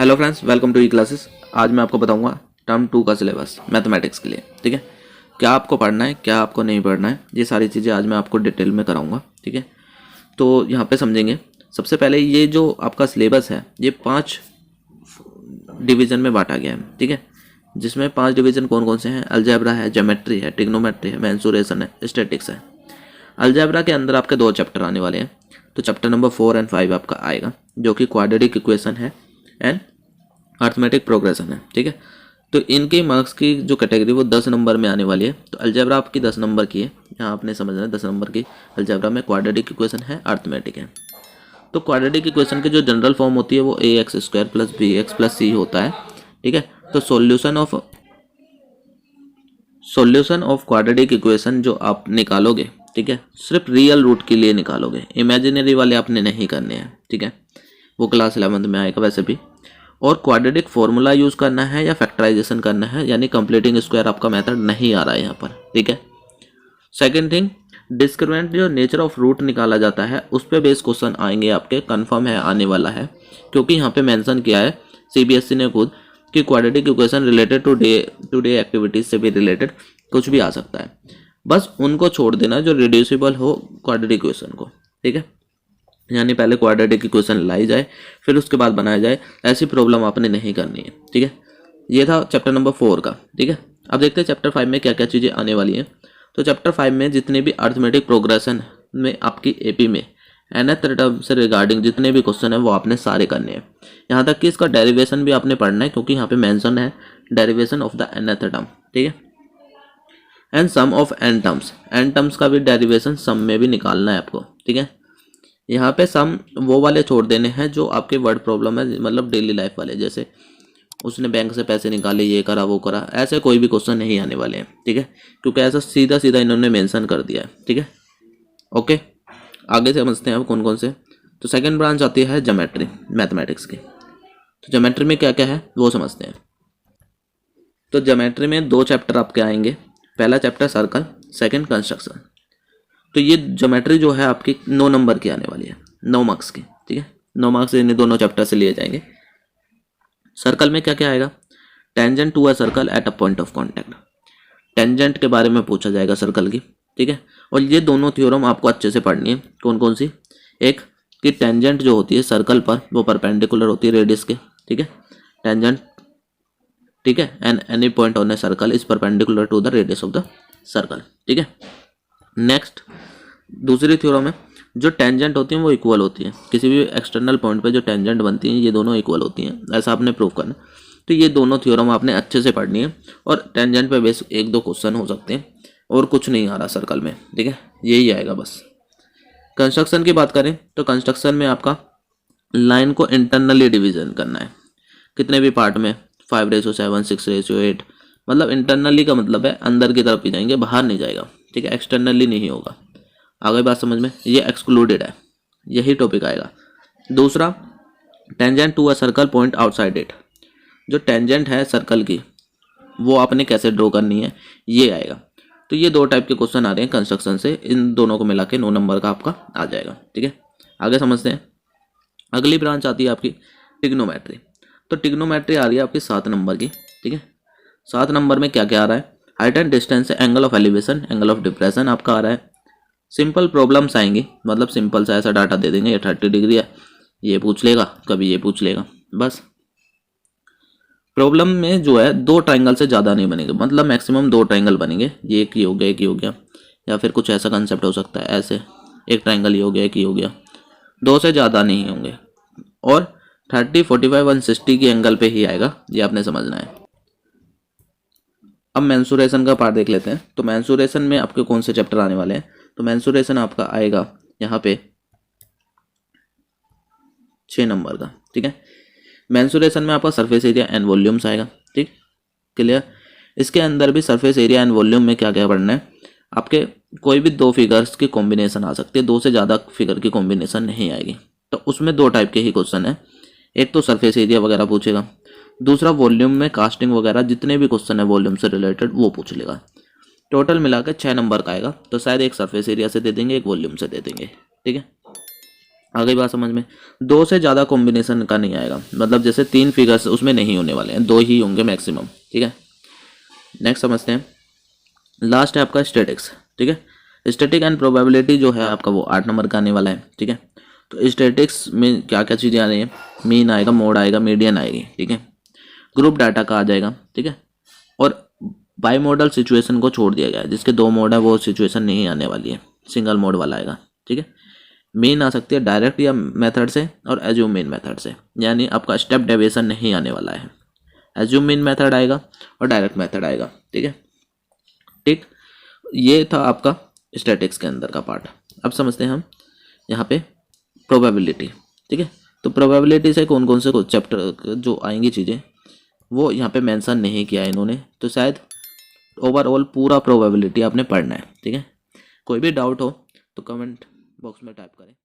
Hello friends, welcome to E classes. आज मैं आपको बताऊंगा टर्म 2 का सिलेबस मैथमेटिक्स के लिए। ठीक है, क्या आपको पढ़ना है, क्या आपको नहीं पढ़ना है, ये सारी चीज़ें आज मैं आपको डिटेल में कराऊंगा। ठीक है, तो यहाँ पे समझेंगे। सबसे पहले ये जो आपका सिलेबस है ये 5 डिवीज़न में बांटा गया है। ठीक है, जिसमें 5 डिवीज़न कौन कौन से हैं? अलजेब्रा है, ज्योमेट्री है, ट्रिग्नोमेट्री है, मेंसुरेशन है, स्टैटिक्स है। अलजेब्रा के अंदर आपके 2 चैप्टर आने वाले हैं। तो चैप्टर नंबर 4 और 5 आपका आएगा, जो कि क्वाड्रेटिक इक्वेशन है एंड अर्थमेटिक प्रोग्रेशन है। ठीक है, तो इनके मार्क्स की जो कैटेगरी वो 10 नंबर में आने वाली है। तो अलजेब्रा आपकी 10 नंबर की है, यहाँ आपने समझना है 10 नंबर की अलजेब्रा में क्वाड्रेटिक इक्वेशन है, अर्थमेटिक है। तो क्वाड्रेटिक इक्वेशन की जो जनरल फॉर्म होती है वो ax² + bx + c होता है। ठीक है, तो सॉल्यूशन ऑफ क्वाड्रेटिक इक्वेशन जो आप निकालोगे, ठीक है, सिर्फ रियल रूट के लिए निकालोगे, इमेजिनरी वाले आपने नहीं करने हैं। ठीक है, वो क्लास 11th में आएगा वैसे भी। और क्वाड्रेटिक फॉर्मूला यूज़ करना है या फैक्टराइजेशन करना है, यानी कंप्लीटिंग स्क्वायर आपका मेथड नहीं आ रहा है यहाँ पर। ठीक है, सेकंड थिंग, डिस्क्रिमिनेंट जो नेचर ऑफ रूट निकाला जाता है उस पर बेस क्वेश्चन आएंगे आपके, कंफर्म है आने वाला है, क्योंकि यहाँ पे मेंशन किया है सीबीएसई ने खुद कि quadratic equation related to day activities से भी रिलेटेड कुछ भी आ सकता है। बस उनको छोड़ देना जो रिड्यूसिबल हो क्वाड्रेटिक इक्वेशन को। ठीक है, यानी पहले क्वाड्रेटिक इक्वेशन लाई जाए फिर उसके बाद बनाया जाए, ऐसी प्रॉब्लम आपने नहीं करनी है। ठीक है, ये था चैप्टर नंबर 4 का। ठीक है, अब देखते हैं चैप्टर 5 में क्या क्या चीज़ें आने वाली हैं। तो चैप्टर 5 में जितने भी अर्थमेटिक प्रोग्रेशन में आपकी एपी में nth टर्म से रिगार्डिंग जितने भी क्वेश्चन है वो आपने सारे करने हैं। यहाँ तक कि इसका डेरिवेशन भी आपने पढ़ना है, क्योंकि यहाँ पे मेंशन है derivation of the nth term. ठीक है, and sum of n terms, n terms का भी डेरिवेशन सम में भी निकालना है आपको। ठीक है, यहाँ पे सम वो वाले छोड़ देने हैं जो आपके वर्ड प्रॉब्लम है, मतलब डेली लाइफ वाले, जैसे उसने बैंक से पैसे निकाले, ये करा वो करा, ऐसे कोई भी क्वेश्चन नहीं आने वाले हैं। ठीक है, क्योंकि ऐसा सीधा सीधा इन्होंने मेंशन कर दिया है। ठीक है, ओके, आगे से समझते हैं अब कौन कौन से। तो सेकंड ब्रांच आती है ज्योमेट्री मैथमेटिक्स की। तो ज्योमेट्री में क्या क्या है वो समझते हैं। तो ज्योमेट्री में 2 चैप्टर आपके आएंगे, पहला चैप्टर सर्कल, सेकेंड कंस्ट्रक्शन। तो ये ज्योमेट्री जो है आपकी 9 नंबर की आने वाली है, 9 मार्क्स की। ठीक है, 9 मार्क्स इन दोनों चैप्टर से लिए जाएंगे। सर्कल में क्या क्या आएगा? Tangent to a circle at a point of contact, tangent के बारे में पूछा जाएगा सर्कल की। ठीक है, और ये दोनों थ्योरम आपको अच्छे से पढ़नी है। कौन कौन सी? एक कि टेंजेंट जो होती है सर्कल पर वो परपेंडिकुलर होती है रेडियस के। ठीक है, टेंजेंट, ठीक है, and any point on a circle is perpendicular to the radius of the circle. ठीक है, नेक्स्ट दूसरी थ्योरम है जो टेंजेंट होती हैं वो इक्वल होती है, किसी भी एक्सटर्नल पॉइंट पे जो टेंजेंट बनती हैं ये दोनों इक्वल होती हैं, ऐसा आपने प्रूव करना। तो ये दोनों थ्योरम आपने अच्छे से पढ़नी है, और टेंजेंट पे बेस 1-2 क्वेश्चन हो सकते हैं, और कुछ नहीं आ रहा सर्कल में। ठीक है, यही आएगा बस। कंस्ट्रक्शन की बात करें तो कंस्ट्रक्शन में आपका लाइन को इंटरनली डिवीजन करना है, कितने भी पार्ट में, 5:7, 6:8, मतलब इंटरनली का मतलब है अंदर की तरफ ही जाएंगे, बाहर नहीं जाएगा। ठीक है, एक्सटर्नली नहीं होगा। आगे बात समझ में, ये एक्सक्लूडेड है, यही टॉपिक आएगा। दूसरा, tangent to a circle point outside it, जो टेंजेंट है सर्कल की वो आपने कैसे ड्रॉ करनी है ये आएगा। तो ये 2 टाइप के क्वेश्चन आ रहे हैं कंस्ट्रक्शन से, इन दोनों को मिला के 9 नंबर का आपका आ जाएगा। ठीक है, आगे समझते हैं। अगली ब्रांच आती है आपकी ट्रिग्नोमेट्री। तो ट्रिग्नोमेट्री आ रही है आपकी 7 नंबर की। ठीक है, 7 नंबर में क्या क्या आ रहा है? Height and distance, angle of elevation, angle of depression आपका आ रहा है। सिंपल प्रॉब्लम्स आएंगी, मतलब सिंपल सा ऐसा डाटा दे देंगे, ये 30 डिग्री है, ये पूछ लेगा, कभी ये पूछ लेगा, बस। प्रॉब्लम में जो है 2 ट्राइंगल से ज़्यादा नहीं बनेंगे, मतलब मैक्सिमम 2 ट्राइंगल बनेंगे, ये एक ही हो गया, एक ही हो गया, या फिर कुछ ऐसा कंसेप्ट हो सकता है, ऐसे एक ट्राइंगल ही हो गया, एक ही हो गया, 2 से ज़्यादा नहीं होंगे, और 30, 45, 160 की एंगल पे ही आएगा, ये आपने समझना है। अब मेंसुरेशन का पार्ट देख लेते हैं। तो मेंसुरेशन में आपके कौन से चैप्टर आने वाले हैं? तो मेंसुरेशन आपका आएगा यहाँ पे 6 नंबर का। ठीक है, मेंसुरेशन में आपका सरफेस एरिया एंड वॉल्यूम्स आएगा। ठीक, क्लियर। इसके अंदर भी सरफेस एरिया एंड वॉल्यूम में क्या क्या पढ़ना है आपके, कोई भी 2 फिगर्स की कॉम्बिनेशन आ सकती है, 2 से ज़्यादा फिगर की कॉम्बिनेशन नहीं आएगी। तो उसमें 2 टाइप के ही क्वेश्चन है, एक तो सरफेस एरिया वगैरह पूछेगा, दूसरा वॉल्यूम में कास्टिंग वगैरह जितने भी क्वेश्चन है वॉल्यूम से रिलेटेड वो पूछ लेगा। टोटल मिलाकर 6 नंबर का आएगा। तो शायद एक सरफेस एरिया से दे देंगे, एक वॉल्यूम से दे देंगे। ठीक है, आ गई बात समझ में। 2 से ज़्यादा कॉम्बिनेशन का नहीं आएगा, मतलब जैसे 3 फिगर्स उसमें नहीं होने वाले हैं, 2 ही होंगे मैक्सिमम, ठीक है। नेक्स्ट समझते हैं, लास्ट है आपका स्टैटिक्स, ठीक है। स्टैटिक एंड प्रोबेबिलिटी जो है आपका वो 8 नंबर का आने वाला है, ठीक है। तो स्टैटिक्स में क्या क्या चीज़ें आ रही हैं, मीन आएगा, मोड आएगा, मीडियन आएगी, ठीक है। ग्रुप डाटा का आ जाएगा, ठीक है। और बाई मॉडल सिचुएशन को छोड़ दिया गया है, जिसके 2 मोड है वो सिचुएशन नहीं आने वाली है, सिंगल मोड वाला आएगा, ठीक है। मीन आ सकती है डायरेक्ट या मेथड से, और एज्यूम मीन मेथड से, यानी आपका स्टेप डेविएशन नहीं आने वाला है। एज्यूम मीन मेथड आएगा और डायरेक्ट मेथड आएगा, ठीक है। ठीक, ये था आपका स्टैटिक्स के अंदर का पार्ट। अब समझते हैं हम यहाँ पे प्रोबेबिलिटी, ठीक है। तो प्रोबेबिलिटी से कौन कौन से चैप्टर जो आएंगी चीज़ें वो यहाँ पे मेंशन नहीं किया है इन्होंने, तो शायद ओवरऑल पूरा प्रोबेबिलिटी आपने पढ़ना है, ठीक है। कोई भी डाउट हो तो कमेंट बॉक्स में टाइप करें।